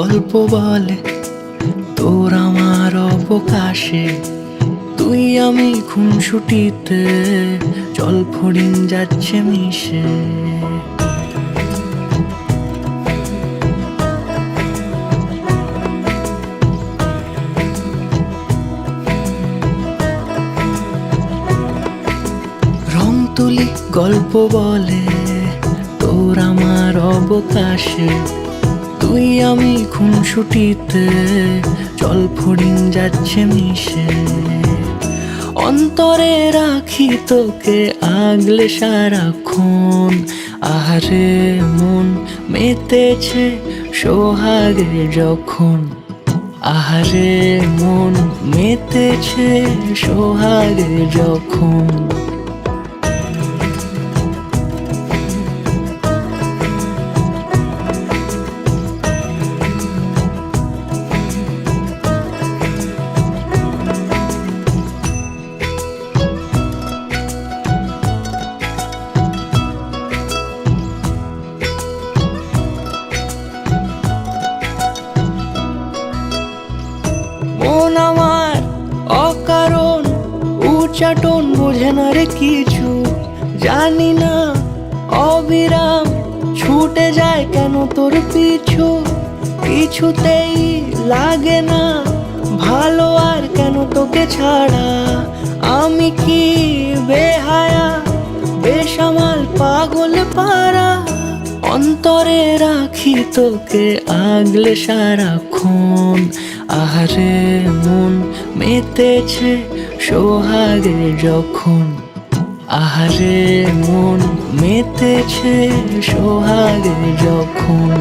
গল্প বলে তোর আমার অবকাশে, তুই আমি খুনসুটিতে জল ফড়িং যাচ্ছে মিশে। রং তুলি গল্প বলে তোর আমার অবকাশে, তুই আমি খুনসুটিতে জল ফড়িং যাচ্ছে মিশে। অন্তরে রাখি তোকে আগলে সারাক্ষণ, আহারে মন মেতেছে সোহাগে যখন, আহারে মন মেতেছে সোহাগে যখন। মন আমার অকারণ উচ্চাটন বোঝে না রে কিছু, জানি না অবিরাম ছুটে যায় কেন তোর পিছু। কিছুতেই লাগে না ভালো আর কেন তোকে ছাড়া, আমি কি বেহায়া বেসামাল পাগল পারা। অন্তরে রাখি তোকে আগলে সারাক্ষণ, আহারে মন মেতেছে সোহাগে যখন, আহারে মন মেতেছে সোহাগে যখন।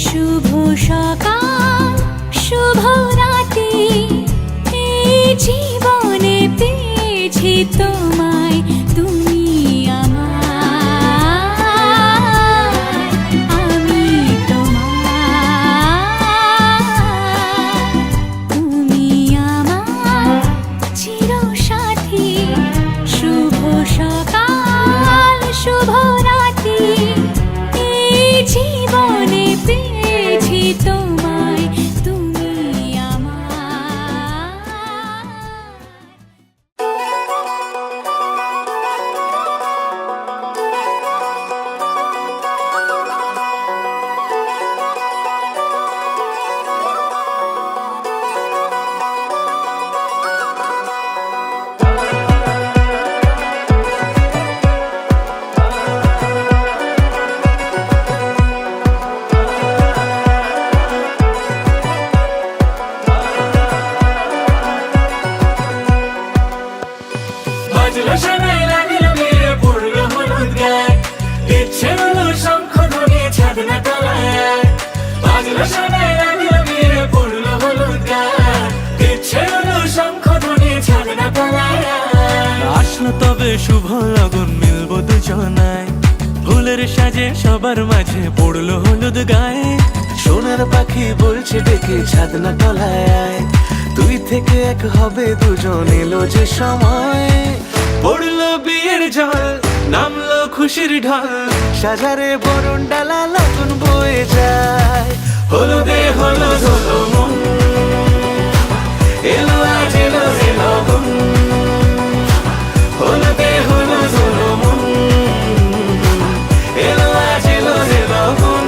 শুভ সকাল শুভ রাতি, এই জীবনে পেয়েছি তোমায়, তুমি আমার, আমি তোমার। তুমি আমার চিরসাথী, শুভ সকাল শুভ রাতি, এই জীবনে পেয়েছি তোমায়, তুমি আমার। বাজলো শোনাই লাগিল বিয়ে পড়লো হলুদ গায়ে, ইচ্ছে হলো শঙ্খ ধ্বনি ছাদনা তলায়। বাজলো শোনাই লাগিল বিয়ে পড়লো হলুদ গায়ে, ইচ্ছে হলো শঙ্খ ধ্বনি ছাদনা তলায়। আসলো তবে শুভ লগন, মিলবো দুজনায়, ফুলের সাজে সবার মাঝে পড়লো হলুদ গায়ে। সোনার পাখি বলছে ডেকে ছাদনা তলায়, তুই থেকে এক হবে দুজন, এলো যে সময়। পড়লো বিয়ের জল, নামলো খুশির ঢল, সাজারে বরণ ডালা লগন বয়ে যায়। হলুদে হলুদ হলো মন, এলো আজ এলো রে লগন। হলুদে হলুদ হলো মন, এলো আজ এলো রে লগন।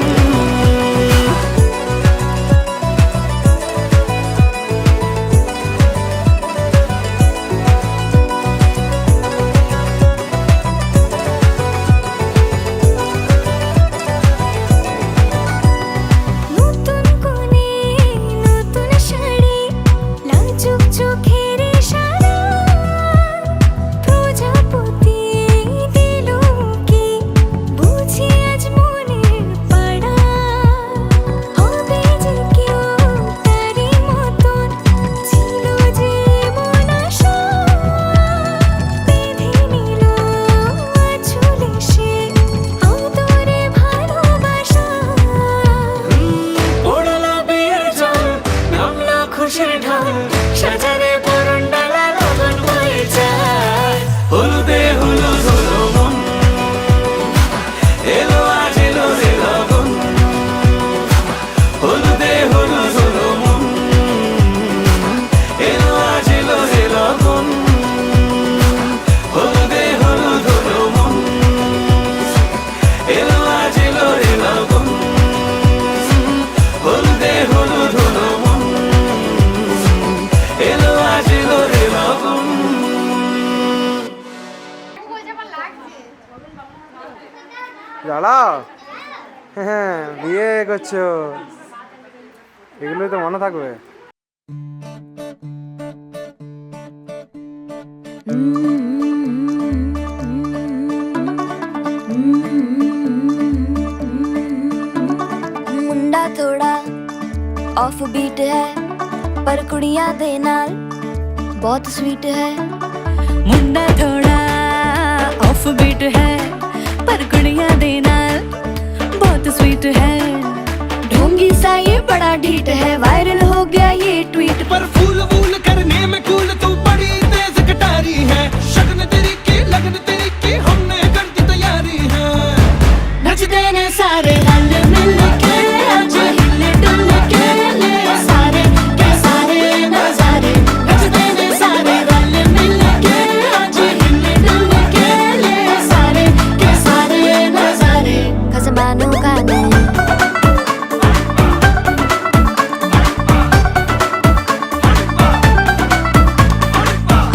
জ্বালাও, হ্যাঁ বিয়ে করছো, এগুলোই তো মনে থাকবে। मुंडा थोड़ा ऑफ बीट है पर कुड़ियां दे नाल बहुत स्वीट है। मुंडा थोड़ा ऑफ बीट है पर कुड़ियां दे नाल बहुत स्वीट है। ढोंगी सा ये बड़ा ढीठ है, वायरल हो गया ये ट्वीट पर फूल वूल करने में कूल तू बड़ी तेज कटारी है। शगन तेरी की लगन तेरी की हमने कर दी तैयारी है। नच देने सारे रल मिल के आज हिले डुल के ले सारे के सारे नजारे। नच देने सारे रल मिल के आज हिले डुल के ले सारे के सारे नजारे। खसमानू खाने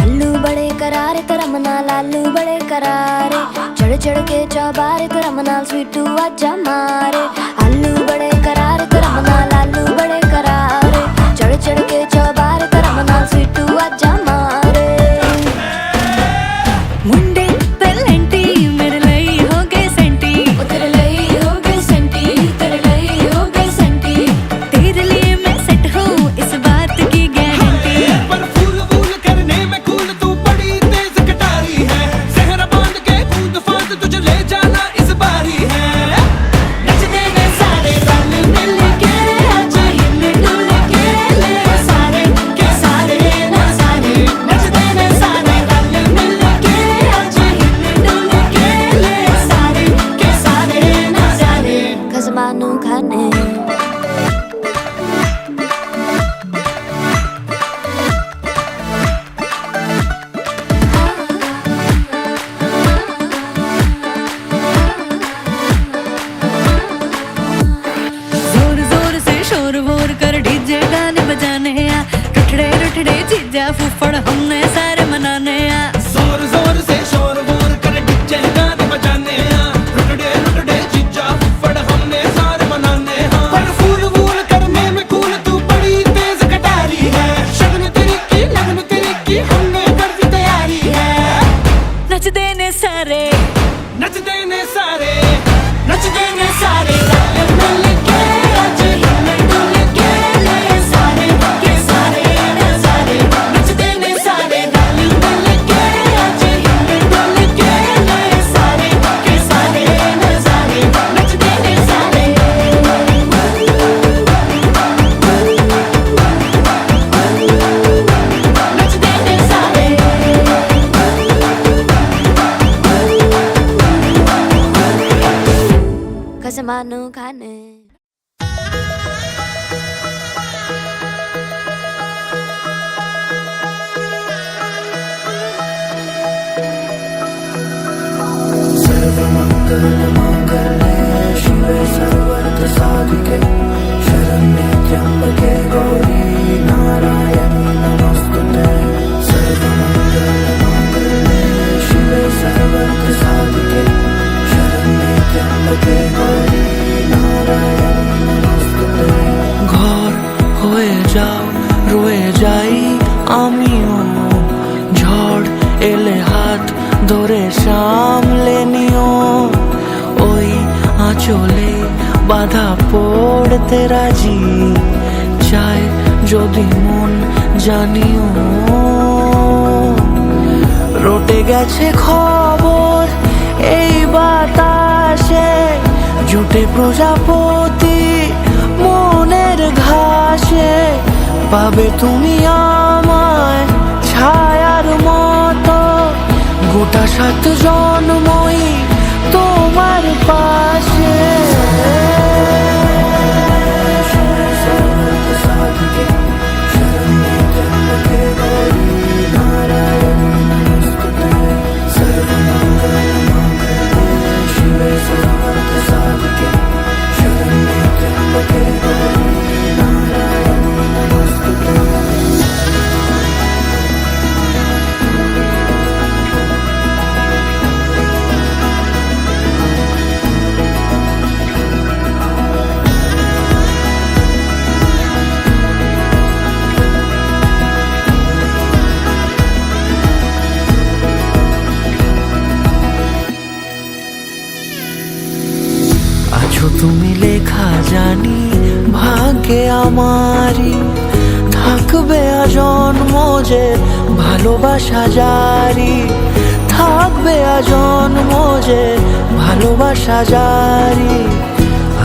आलू बड़े करारे तरम नाल आलू बड़े करारे। चढ़ चढ़ के चौबारे तरम नाल स्वीटू आजा मारे। आलू बड़े करारे तरम नाल आलू बड़े करारे। चढ़ चढ़ के चौबारे तरम नाल स्वीटू आजा मारे। मुंडे पेलेंटी मेरे ਲਈ ਹੋ ਗਏ ਸੈਂਟੀ। ਉਹ ਤੇਰੇ ਲਈ ਹੋ ਗਏ ਸੈਂਟੀ, तेरे ਲਈ हो गए सैंटी। तेरे लिए मैं सेट हूँ इस बात की गारंटी। पर फूल वूल करने में कूल तू बड़ी तेज कटारी है। सहरा बांध के कूद फांद तुझे ले जाना इस बारी है। नच देने सारे रल मिल के आज हिल डुल के ले सारे के सारे नजारे। नच देने सारे रल मिल के आज हिल डुल के ले सारे के सारे नजारे। खसमानू खाने जोर जोर से शोर वोर कर डीजे गाने बजाने आ। रुठड़े रुठड़े चीजा फुफड़ हमने सारे मनाने आ। जोर जोर से शोर वोर कर डीजे गाने बजाने हैं। रुटड़े रुटड़े जीजा फुफड़ हमने सारे मनाने हैं। पर फूल वूल करने में कूल तू बड़ी तेज कटारी है। शगन तेरी की लगन तेरी की हमने कर दी तैयारी है। नच देने सारे नच देने सारे नच देने सारे रल मिल के आज हिल डुल के ले सारे के सारे नजारे। नच देने सारे रल मिल के आज हिल डुल के ले सारे के सारे नजारे। नच देने सारे नच देने सारे खसमानू खाने ঘর হয়ে যাও রয়ে যাই আমিও। ঝড় এলে হাত ধরে সামলে নিও। ওই আঁচলে বাধা পড়তে রাজি চাই যদি মন জানিও। রটে গেছে খবর এই বাতাসে, জুটে প্রজাপতি মনের ঘাসে। পাবে তুমি আমায় ছায়ার মতো, গোটা 7 জন্মই তোমার পাশে। আছো তুমি লেখা জানি ভাগ্যে আমারই, থাকবে আজন্ম যে ভালোবাসা জারি, থাকবে আজন্ম যে ভালোবাসা জারি।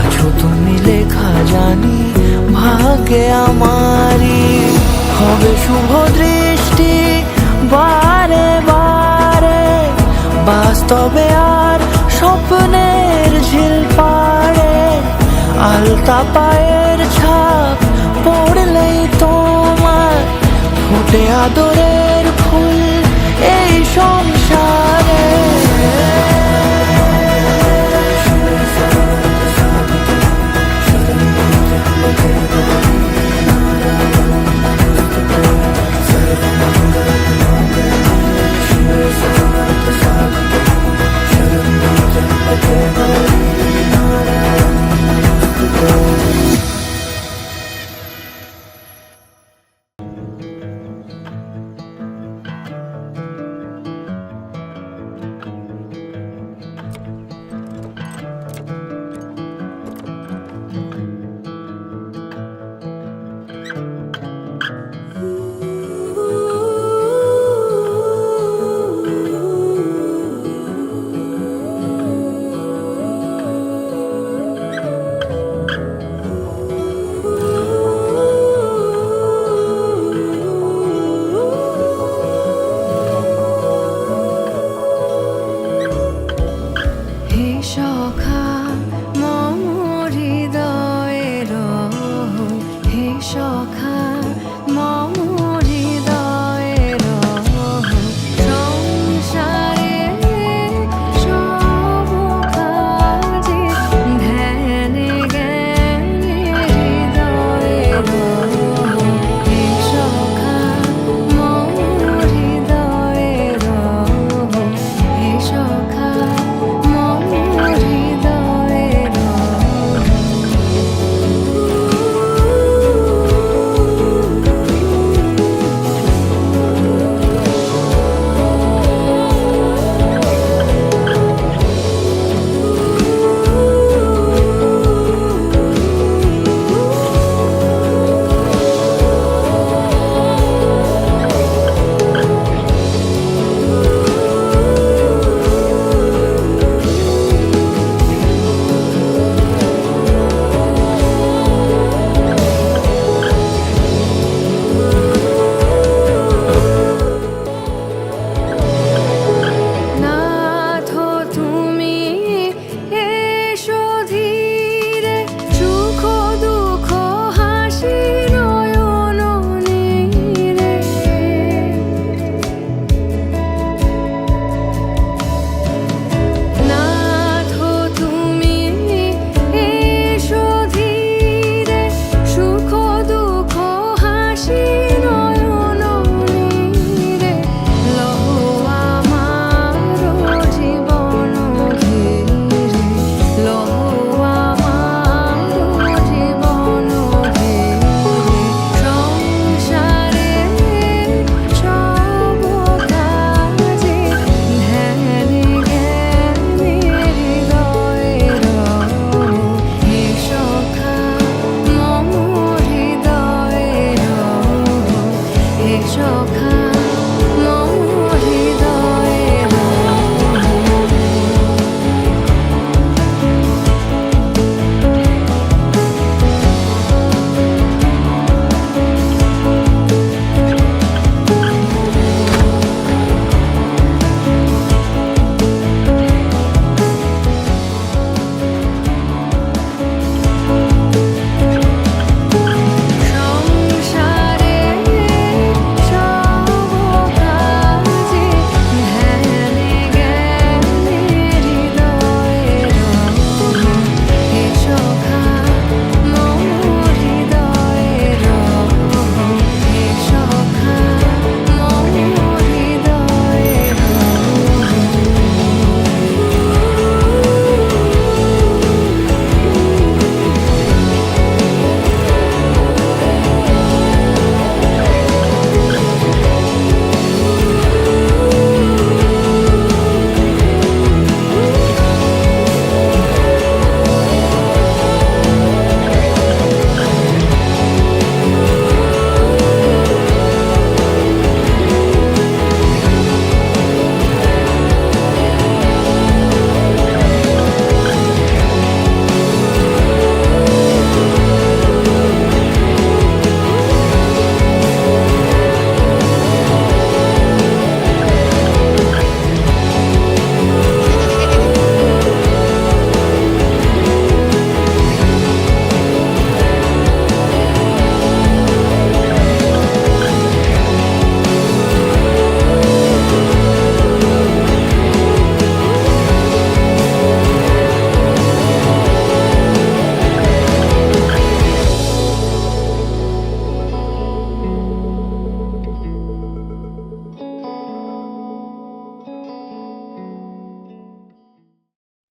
আছো তুমি লেখা জানি ভাগ্যে আমারই, হবে শুভ দৃষ্টি বারে বারে, বাস্তবে আর স্বপ্নের ঝিল পাড়ে, আলতা পায়ের ছাপ পড়লেই তোমার ফোটে আদরের ফুল এই সংসারে।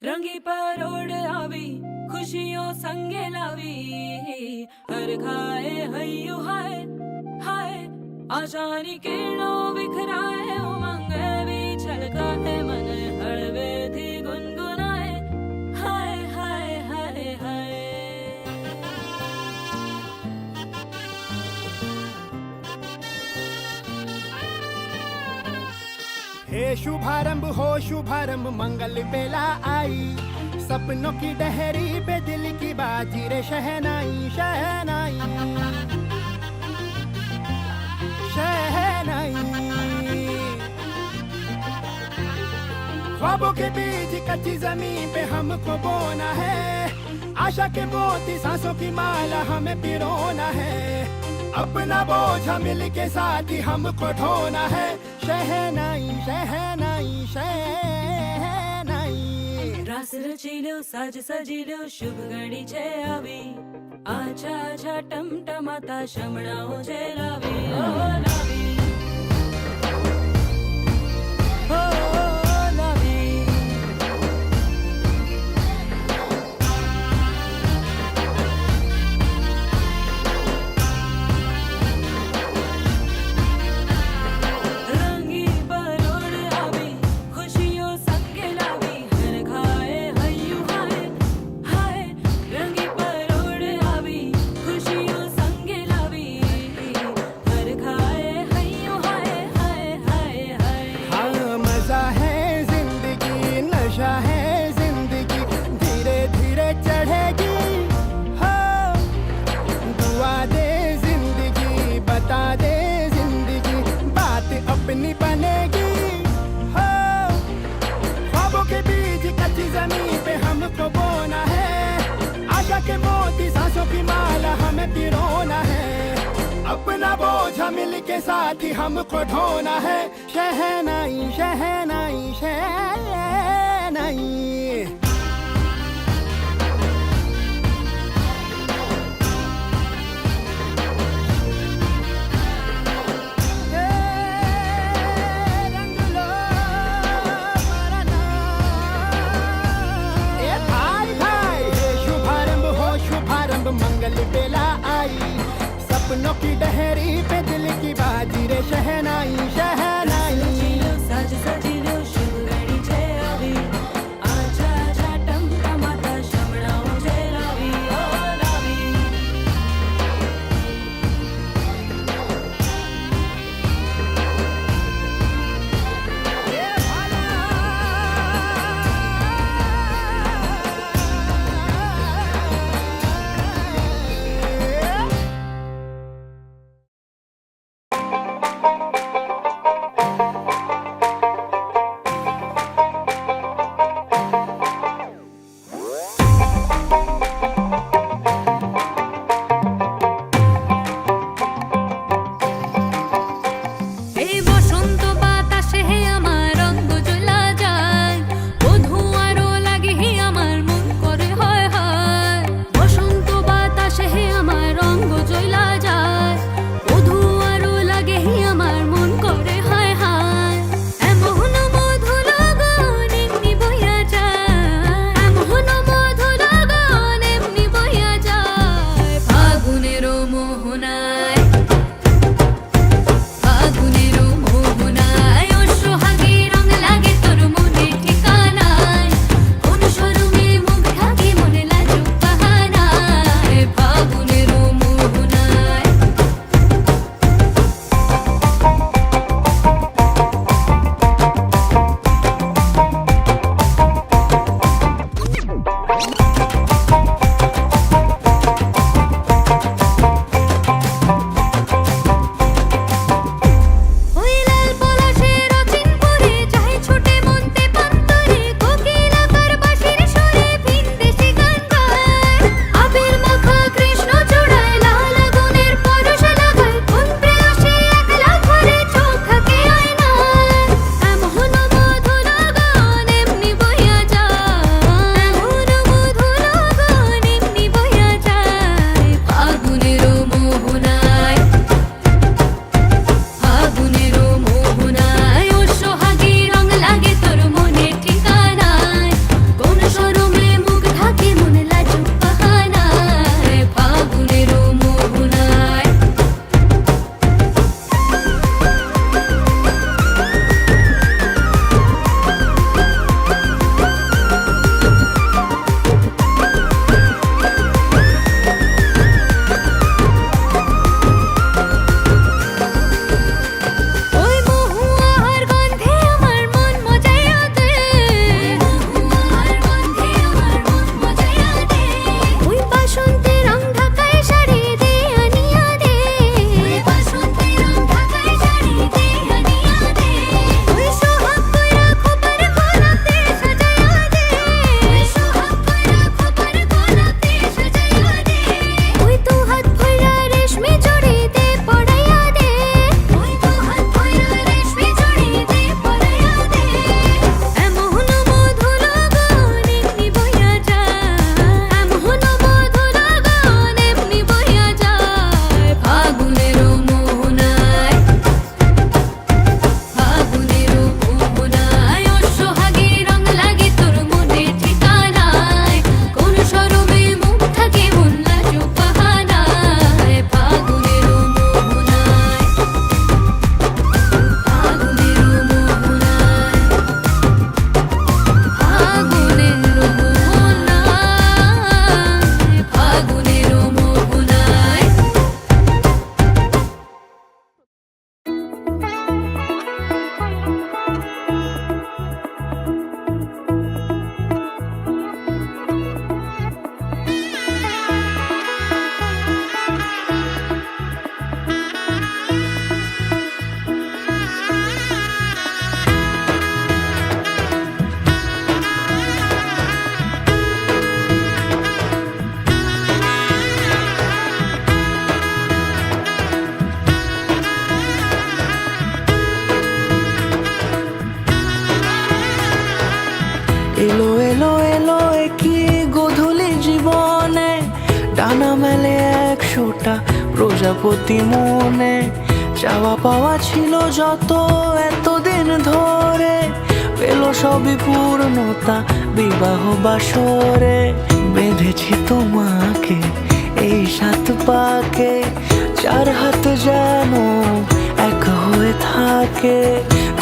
रंगी परोड़ आवी खुशियों संगे लावी हर खाए हयू हाय हाय आशानी किरणों बिखराए उमंग भी छलकाए मन हड़वे थी गुनगुनाए हाय हाय हाय हाय हे शुभारंभ हो शुभारंभ मंगल बेला आई सपनों की डहरी पे दिल की बाजी रे शहनाई शहनाई शहनाई ख्वाबों के बीज कच्ची जमीन पे हमको बोना है आशा के मोती सांसों की माला हमें पिरोना है अपना बोझ मिल के साथ ही हमको ढोना है शहनाई शहनाई शहनाई रास रचिलो साज सजिलो शुभ घड़ी छे आवी आछा आछा टमटमाता शमणाओ जे लावी ओ लावी ओ लावी रंगी परोड़ आवी खुशियों संगे लावी हर खाए हयू हाय हाय रंगी परोड़ आवी खुशियों संगे लावी हर खाए हयू हाय हाय हाय हाय हाँ मजा है जिंदगी नशा है जिंदगी धीरे धीरे चढ़ेगी हाँ दुआ दे जिंदगी बता दे जिंदगी बात अपनी बनेगी हाँ ख्वाबों के बीज कच्ची जमीन पे हमको बोना है आशा के मोती सांसों की माला हमें पिरोना है अपना बोझ मिल के साथ ही हमको ढोना है शहनाई शहनाई शहनाई रंग लो मेरा नाम। ए भाई भाई हे शुभारंभ हो शुभारंभ मंगल बेला आई सपनों की डहरी पे दिल की बाजी रे शहनाई शहनाई रचिलो साज सजिलो शुभ घड़ी छे आवी आछा आछा टमटमाता शमणाओ जे लावी ओ लावी ए भाला। এলো এলো এলো কি গোধূলি জীবনে, ডানা মেলে 100টা প্রজাপতি মনে। চাওয়া পাওয়া ছিল যত এতদিন ধরে, পেল সবই পূর্ণতা বিবাহ বাসরে। বেঁধেছি তোমাকে এই 7 পাকে, 4 হাত যেন এক হয়ে থাকে।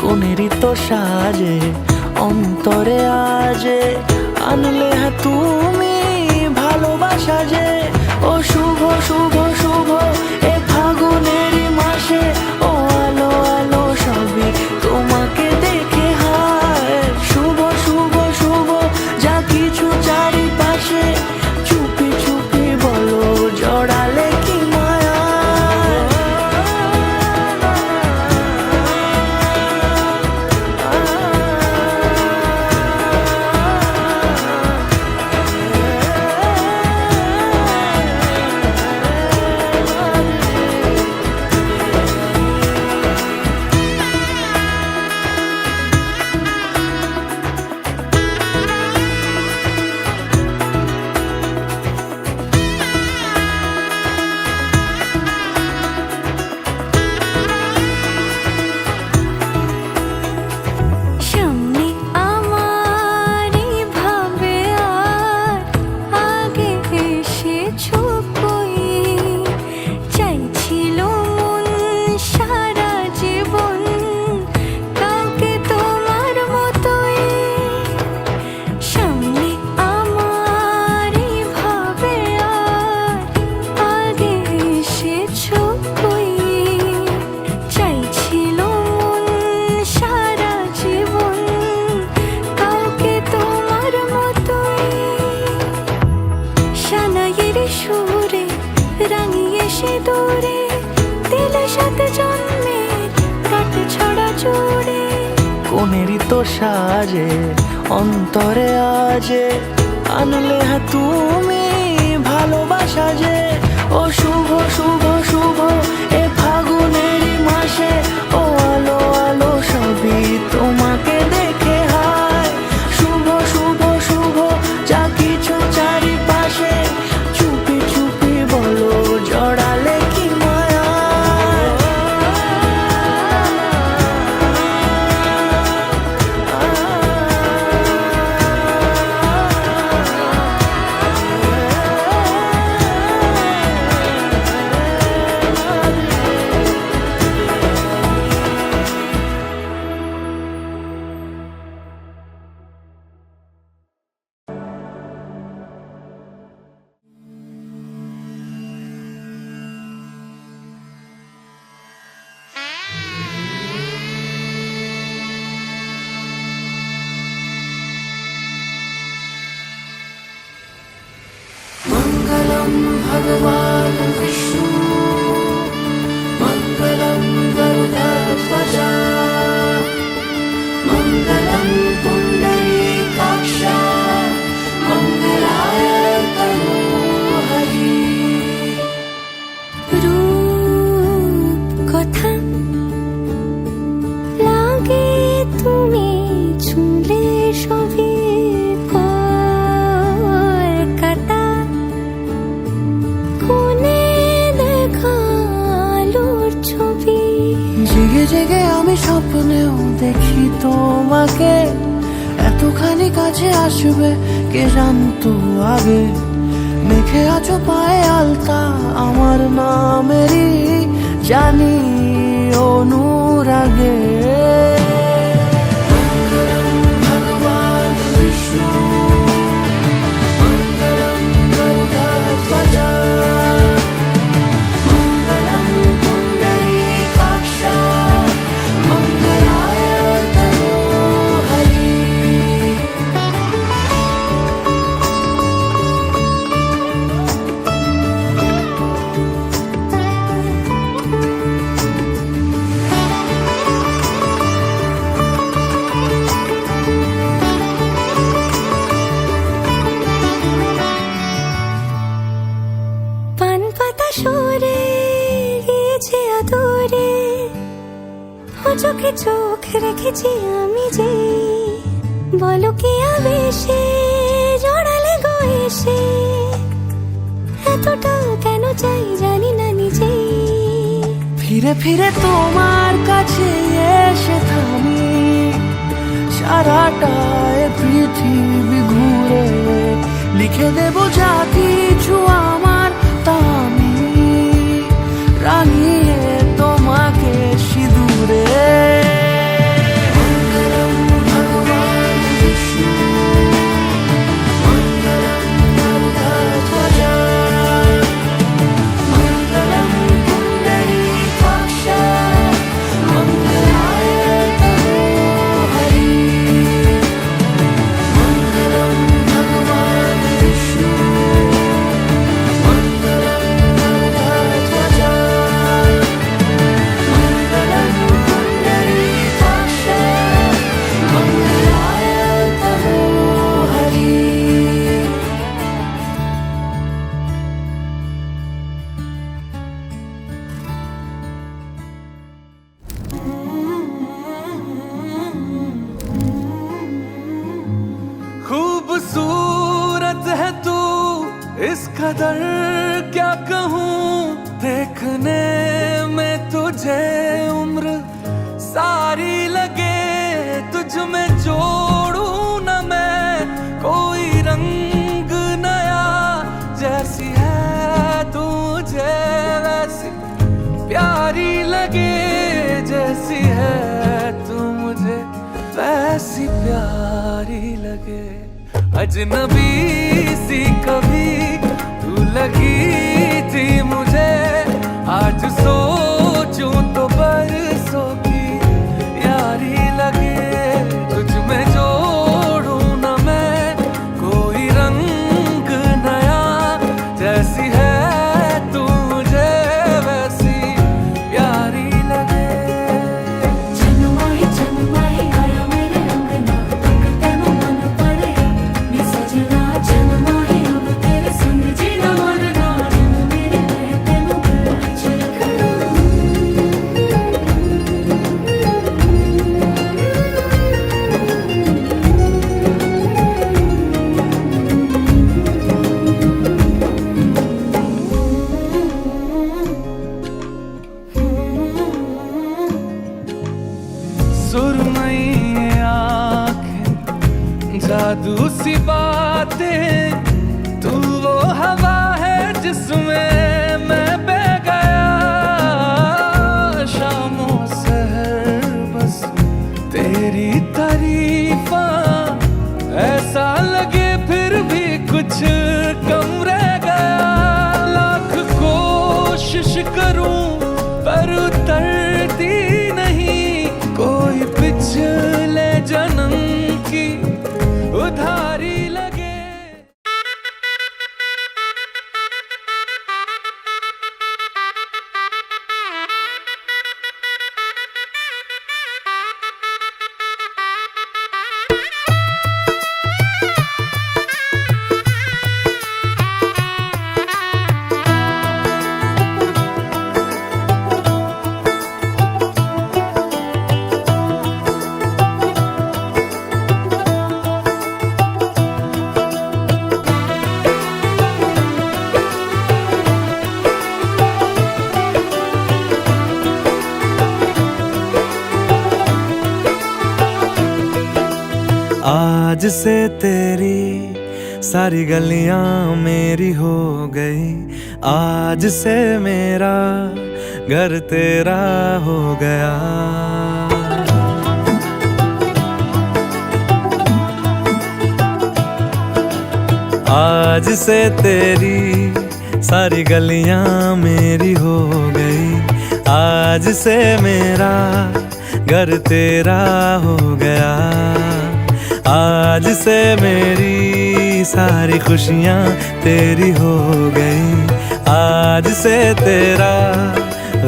কোনেরই তো সাজে অন্তরে আজে, আনলে তুমি ভালোবাসা যে। ও শুভ শুভ শুভ এ ফাগুনেরই মাসে, ও আলো আলো সবই তোমাকে দেখে হায়। শুভ শুভ শুভ যা কিছু চারিপাশে, চুপি চুপি বলো জড়ালে কি মায়া। সামনে আমার ভাবে আর আগে এসেছো কই, চাইছিল মন সারা জীবন কাউকে তোমার মতোই। সামনে আমার ভাবে আর আগে এসেছো কই, চাইছিল মন সারা জীবন কাউকে তোমার মতোই। সানাইয়ের সুরে রাঙিয়ে সে দূরে, দিলে 7 জন্মের কাট ছড়া জোড়ে। কোনেরই তো সাজে অন্তরে আজে, আনলে তুমি ভালোবাসা যে। ও শুভ শুভ শুভ এ ফাগুনেরই মাসে, ও আলো আলো সবই তোমাকে দেখে হায়। শুভ শুভ শুভ যা কিছু চারিপাশে, চুপি চুপি বলো জড়ালে কি মায়া। मङ्गलं भगवान् विष्णु, मङ्गलं गरुडध्वजा, मङ्गलं पुण्डरीकाक्ष, मङ्गलाय तनोहरि। রূপ কথা লাগে তুমি ছুঁলে সবই কলকাতা, কোনে দেখালোর ছবি। জেগে জেগে আমি স্বপ্নেও দেখি তোমাকে, এতখানি কাছে আসবে কে জানতো আগে। মেখে আছো পায়ে আলতা আমার নামেরই, জানি অনুরাগে। মঙ্গলম ভগবান বিষ্ণু, মঙ্গলম গরুডধ্বজা, মঙ্গলম পুণ্ডরীকাক্ষ, মঙ্গলায় তনোহরি। চোখে চোখ রেখেছি আমি যে, বলো কি আবেশে জড়ালে গো এসে এতটা কেন চাই জানি না নিজেই ফিরে ফিরে তোমার কাছে এসে থামি সারাটা এ পৃথিবী ঘুরে লিখে দেব যা কিছু আমার তা আমি রাঙিয়ে তোমাকে সিঁদুরে মঙ্গলম ভগবান বিষ্ণু মঙ্গলম গরুড়ধ্বজা মঙ্গলম পুণ্ডরীকাক্ষ মঙ্গলায় তনো হরি মঙ্গলম ভগবান বিষ্ণু মঙ্গলম গরুড়ধ্বজা মঙ্গলম পুণ্ডরীকাক্ষ মঙ্গলায় তনো হরি खूबसूरत है तू इस कदर क्या कहूँ देखने में तुझे उम्र सारी लगे तुझ में जोड़ूं न मैं कोई रंग नया जैसी है तू मुझे वैसी प्यारी लगे जैसी है तू मुझे वैसी प्यारी लगे अजनबी सी कभी तू लगी थी मुझे आज सोचूं तो बरसों की यारी लगे तुझ में जोड़ूं न मैं कोई रंग नया जैसी है तू मुझे वैसी प्यारी लगे जन्माही जन्माही आया मेरे अंगना तक तेनु मन पड़े नी सजना जन्माही अब तेरे संग जीना मरना जन्म मेरे मैं तेनु कुछ रखना सुरमई आंखें जादू सी बातें तू वो हवा है जिसमें मैं बह गया शामों सहर बस तेरी तारीफा ऐसा लगे फिर भी कुछ कम रह गया लाख कोशिश करूं पर उतरती नहीं कोई पिछले जन्म की उधारी लगे आज से तेरी सारी गलियां मेरी हो गई आज से मेरा घर तेरा हो गया आज से तेरी सारी गलियां मेरी हो गई आज से मेरा घर तेरा हो गया आज से मेरी सारी खुशियाँ तेरी हो गई आज से तेरा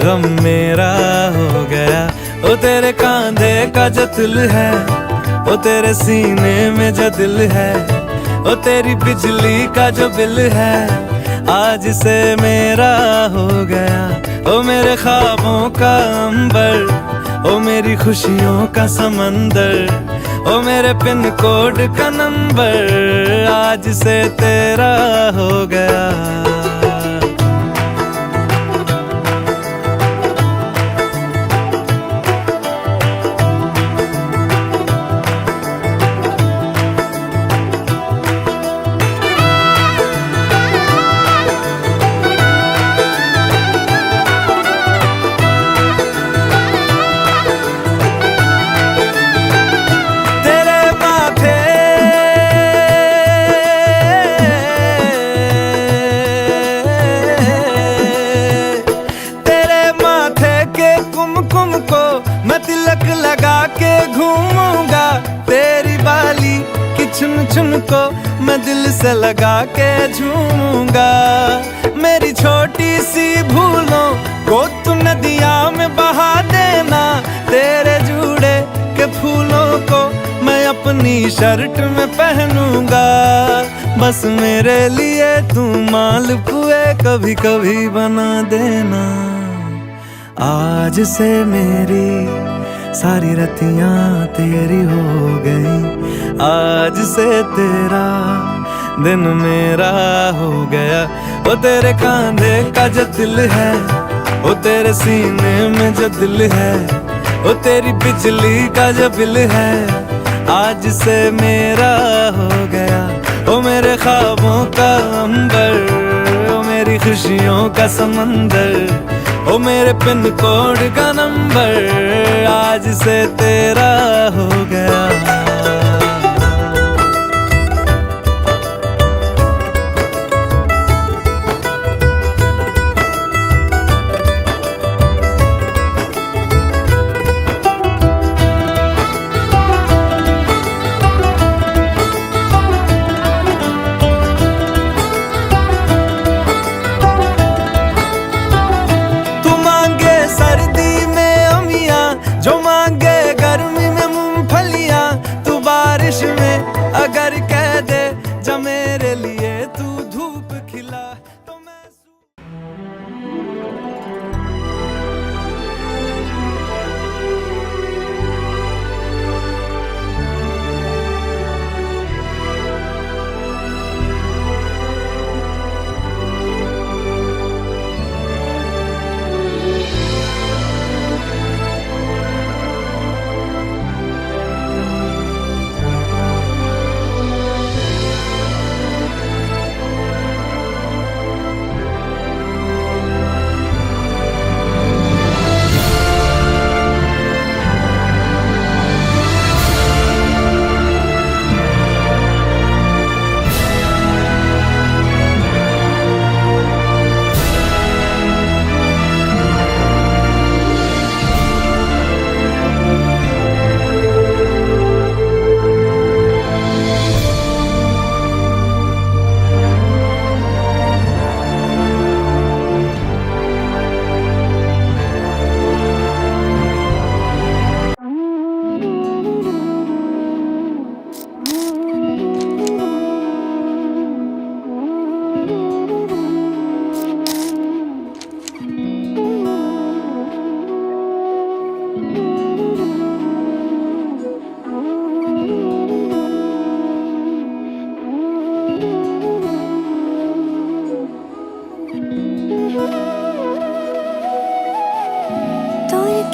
गम मेरा हो गया ओ तेरे कांधे का जो दिल है ओ तेरे सीने में जो दिल है ओ तेरी बिजली का जो बिल है आज से मेरा हो गया ओ मेरे ख्वाबों का अंबर ओ मेरी खुशियों का समंदर ओ मेरे पिन कोड का नंबर आज से तेरा हो गया। मैं तिलक लगा के घूमूंगा, तेरी बाली की चुन चुन को मैं दिल से लगा के झूमूंगा। मेरी छोटी सी भूलों को तू नदिया में बहा देना, तेरे जूड़े के फूलों को मैं अपनी शर्ट में पहनूंगा। बस मेरे लिए तू मालपुए कभी कभी बना देना। आज से मेरी सारी रतियां तेरी हो गई, आज से तेरा दिन मेरा हो गया। वो तेरे कांधे का जो दिल है, वो तेरे सीने में जो दिल है, वो तेरी बिजली का जो बिल है, आज से मेरा हो गया। वो मेरे ख्वाबों का अंबर, वो मेरी खुशियों का समंदर, ओ मेरे पिन कोड का नंबर आज से तेरा हो गया। सर्दी में अमियां जो मांगे गर्मी में मूंगफलियां, तू बारिश में अगर कह दे जा मेरे लिए तू धूप खिला तो मैं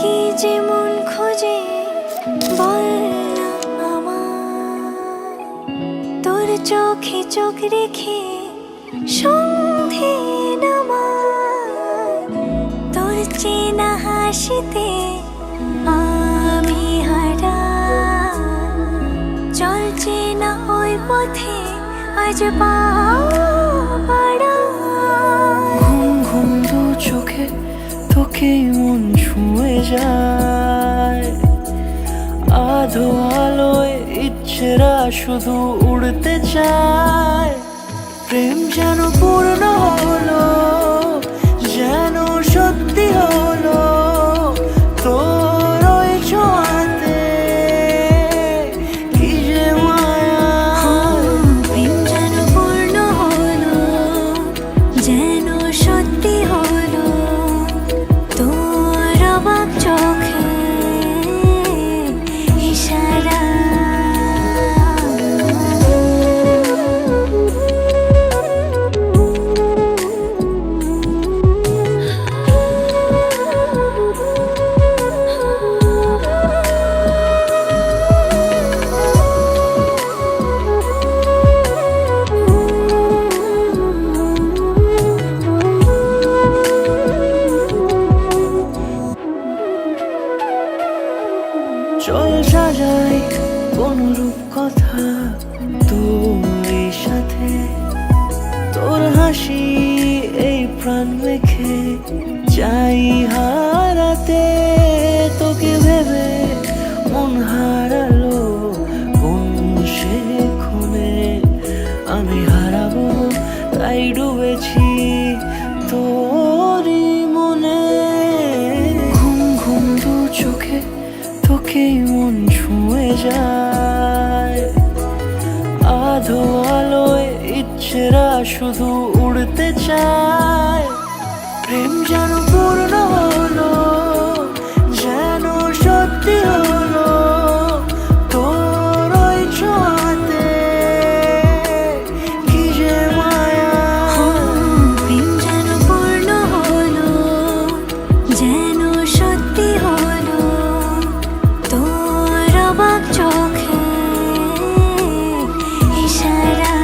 কি যে মন খোঁজে বল না আমার, তোর চোখে চোখ রেখে সন্ধে নামার, তোর চেনা হাসিতে আমি হারা, চল চেনা ওই পথে আজ পাড়া। ঘুম ঘুম দু চোখে তোকে মন ছুঁয়ে যায়, আধো আলোয় ইচ্ছেরা শুধু উড়তে চায়। প্রেম যেন পূর্ণ হলো, যেন সত্যি হলো তোর ওই ছোঁয়াতে, কি যে মায়া। প্রেম যেন পূর্ণ হলো, যেন সত্যি হলো তোর অবাক চোখে ইশারা। চাই হারাতে তোকে ভেবে মন হারালো কোন সে খুনে আমি হারাবো তাই ডুবেছি তোরই মনে ঘুম ঘুম দু চোখে তোকেই মন ছুঁয়ে যায় আধো আলোয় ইচ্ছেরা শুধু উড়তে চায় প্রেম যেন পূর্ণ হলো যেন সত্যি হলো তোর ওই ছোঁয়াতে কি যে মায়া প্রেম যেন পূর্ণ হলো যেন সত্যি হলো তোর অবাক চোখে ইশারা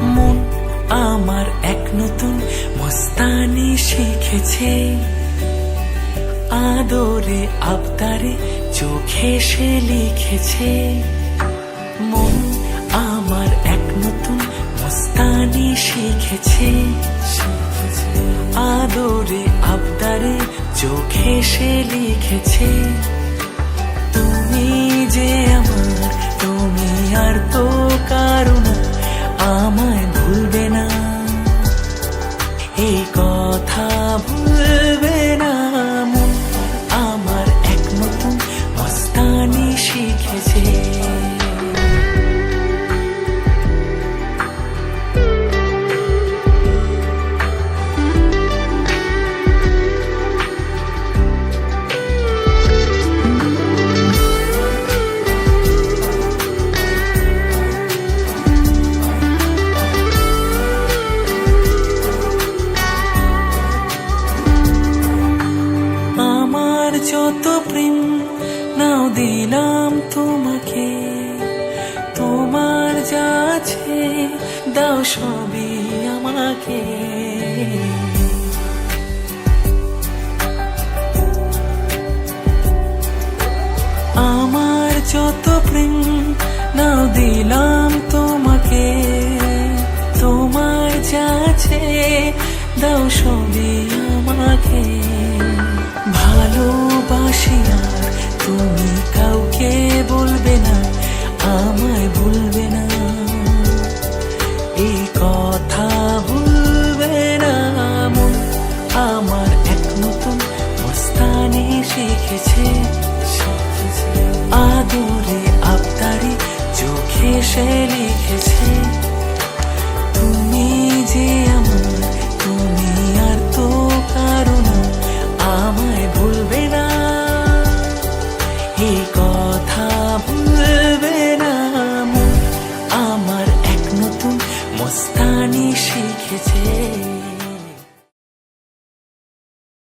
মন আমার এক নতুন মস্তানি শিখেছে আদরে আবদারে চোখে সে লিখেছে মন আমার এক নতুন মস্তানি শিখেছে আদরে আবদারে চোখে সে লিখেছে তুমি যে আমার তুমি আর তো কারণ আমায় ভুলবে না এই কথা ভুলবে না মন আমার এক নতুন মস্তানি শিখেছে যত প্রেম নাও দিলাম তোমাকে তোমার যা আছে দাও সবই আমাকে আমার যত প্রেম নাও দিলাম তোমাকে তোমার যা আছে দাও সবই আমাকে ভালোবাসি আর তুমি কাউকে বলবে না আমায় ভুলবে না এই কথা ভুলবে না মন আমার এক নতুন মস্তানি শিখেছে আদরে আবদারে চোখে সে লিখেছে